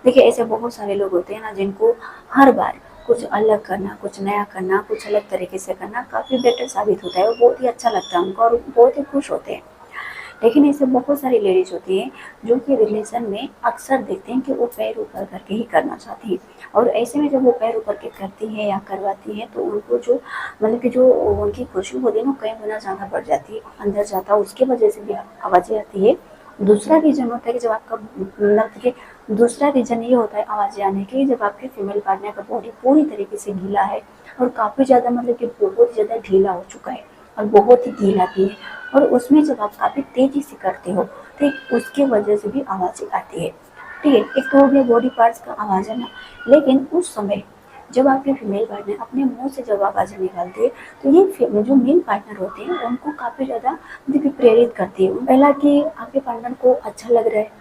देखिए ऐसे बहुत सारे लोग होते हैं ना जिनको हर बार कुछ अलग करना, कुछ नया करना, कुछ अलग तरीके से करना काफ़ी बेटर साबित होता है और बहुत ही अच्छा लगता है उनको और बहुत ही खुश होते हैं। लेकिन ऐसे बहुत सारी लेडीज होती हैं जो कि रिलेशन में अक्सर देखते हैं कि वो पैर ऊपर करके ही करना चाहती हैं और ऐसे में जब वो पैर ऊपर के करती हैं या करवाती हैं तो उनको जो मतलब कि जो उनकी खुशी होती है ना कई गुना ज़्यादा बढ़ जाती है, अंदर ज़्यादा उसकी वजह से भी आवाज़ें आती है। दूसरा रीज़न होता है कि जब आपका मतलब कि दूसरा रीज़न ये होता है आवाज़ें आने की जब आपके फीमेल पार्टनर का बॉडी पूरी तरीके से गीला है और काफ़ी ज़्यादा मतलब कि बहुत ज़्यादा ढीला हो चुका है और बहुत ही ढीला भी है और उसमें जब आप काफ़ी तेज़ी से करते हो तो उसकी वजह से भी आवाज़ें आती है। ठीक है, एक तो हो गया बॉडी पार्ट्स का आवाज़ आना, लेकिन उस समय जब आपके फीमेल पार्टनर अपने मुंह से जब आवाज़ें निकालती है तो ये जो मेल पार्टनर होते हैं उनको काफ़ी ज़्यादा मतलब प्रेरित करती है। पहला कि आपके पार्टनर को अच्छा लग रहा है,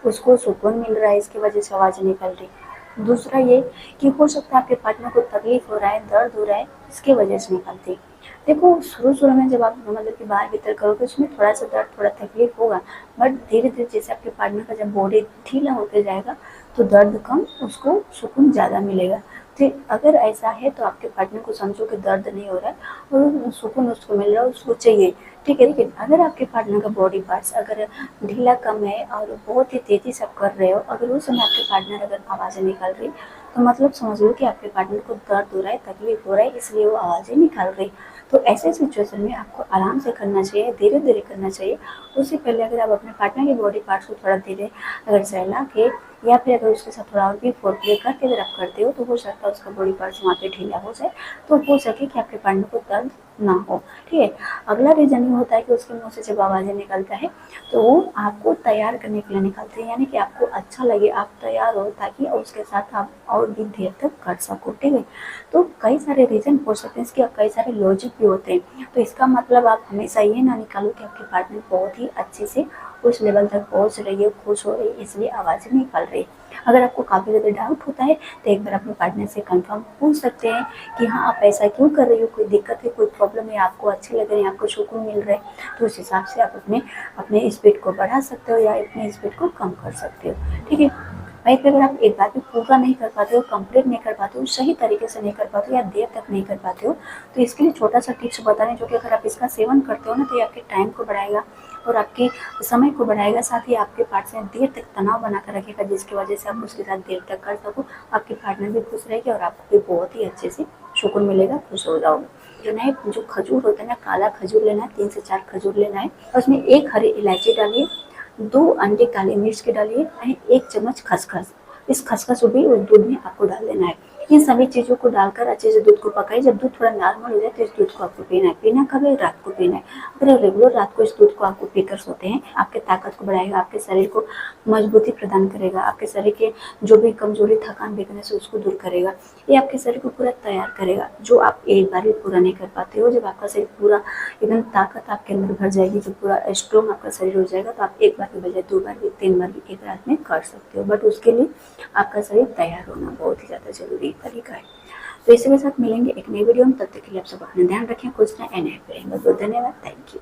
उसको सुकून मिल रहा है, इसकी वजह से आवाज़ निकल रही। दूसरा ये कि हो सकता है आपके पार्टनर को तकलीफ हो रहा है, दर्द हो रहा है, इसकी वजह से निकलती। देखो शुरू-शुरू में जब आप मतलब कि बाहर-भीतर करोगे उसमें थोड़ा-सा दर्द, थोड़ा तकलीफ होगा, बट धीरे-धीरे जैसे आपके पार्टनर का जब बॉडी ढीला होते जाएगा तो दर्द कम, उसको सुकून ज़्यादा मिलेगा। तो अगर ऐसा है तो आपके पार्टनर को समझो कि दर्द नहीं हो रहा है और सुकून उसको मिल रहा है, उसको चाहिए। ठीक है, लेकिन अगर आपके पार्टनर का बॉडी पार्ट्स अगर ढीला कम है और बहुत ही तेज़ी से आप कर रहे हो, अगर उस समय आपके पार्टनर अगर आवाज़ें निकाल रही तो मतलब समझ लो कि आपके पार्टनर को दर्द हो रहा है, तकलीफ हो रहा है, इसलिए वो आवाज़ें निकाल रही। तो ऐसे सिचुएशन में आपको आराम से करना चाहिए, धीरे-धीरे करना चाहिए। उससे पहले अगर आप अपने पार्टनर के बॉडी पार्ट्स को थोड़ा धीरे अगर सहला के या फिर अगर उसके साथ थोड़ा और भी फोरप्ले करके अगर आप करते हो तो हो सकता है उसका बॉडी पार्ट्स वहाँ पे ढीला हो जाए, तो हो सके कि आपके पार्टनर को दर्द ना हो। ठीक है, अगला रीज़न ये होता है कि उसके मुँह से जब आवाज़ें निकलता है तो वो आपको तैयार करने के लिए निकलते हैं, यानी कि आपको अच्छा लगे, आप तैयार हो ताकि उसके साथ आप और भी देर तक कर सको। ठीक है, तो कई सारे रीज़न हो सकते हैं इसके, कई सारे लॉजिक भी होते हैं। तो इसका मतलब आप हमेशा ये ना निकालो कि आपके पार्टनर बहुत ही अच्छे से उस लेवल तक पहुँच रही है, खुश हो रही है, इसलिए आवाज़ें निकाल रही है। अगर आपको काफ़ी ज़्यादा डाउट होता है तो एक बार अपने पार्टनर से कंफर्म पूछ सकते हैं कि हाँ आप ऐसा क्यों कर रही हो, कोई दिक्कत है, कोई प्रॉब्लम है, आपको अच्छे लग रहे हैं, आपको सुकून मिल रहा है, तो उस हिसाब से आप अपने अपने स्पीड को बढ़ा सकते हो या अपने स्पीड को कम कर सकते हो। ठीक है, वहीं पे अगर आप एक बार भी पूरा नहीं कर पाते हो, कंप्लीट नहीं कर पाते हो, सही तरीके से नहीं कर पाते हो या देर तक नहीं कर पाते हो, तो इसके लिए छोटा सा टिप्स बता रहे हैं जो कि अगर आप इसका सेवन करते हो ना तो ये आपके टाइम को बढ़ाएगा और आपके समय को बढ़ाएगा, साथ ही आपके पार्टनर से देर तक तनाव बना कर रखेगा जिसकी वजह से आप उसके साथ देर तक कर सको, आपके पार्टनर भी खुश रहेगी और आपको भी बहुत ही अच्छे से सुकून मिलेगा, खुश हो जाओगे। जो नए जो खजूर होता है ना, काला खजूर लेना है, 3 से 4 खजूर लेना है और उसमें 1 हरी इलायची डालिए, 2 अंडे काली मिर्च के डालिए एंड 1 चम्मच खसखस। इस खसखस को भी उस दूध में आपको डाल देना है। इन सभी चीज़ों को डालकर अच्छे से दूध को पकाइए। जब दूध थोड़ा नॉर्मल हो जाए तो इस दूध को आपको पीना है। पीना कब है? रात को पीना है। अगर रेगुलर रात को इस दूध को आपको पीकर सोते हैं, आपके ताकत को बढ़ाएगा, आपके शरीर को मजबूती प्रदान करेगा, आपके शरीर के जो भी कमजोरी, थकान, वीकनेस है उसको दूर करेगा। ये आपके शरीर को पूरा तैयार करेगा, जो आप एक बार भी पूरा नहीं कर पाते हो। जब आपका शरीर पूरा एकदम ताकत आपके अंदर भर जाएगी, जब पूरा स्ट्रॉन्ग आपका शरीर हो जाएगा तो आप एक बार की बजाय 2 बार भी, 3 बार भी एक रात में कर सकते हो। बट उसके लिए आपका शरीर तैयार होना बहुत ही ज़्यादा ज़रूरी तरीका है। तो इसी के साथ मिलेंगे एक नई वीडियो में, तब तक के लिए आप सब अपना ध्यान रखें, खुश रहें एंड हैप्पी रहें। बहुत बहुत धन्यवाद, थैंक यू।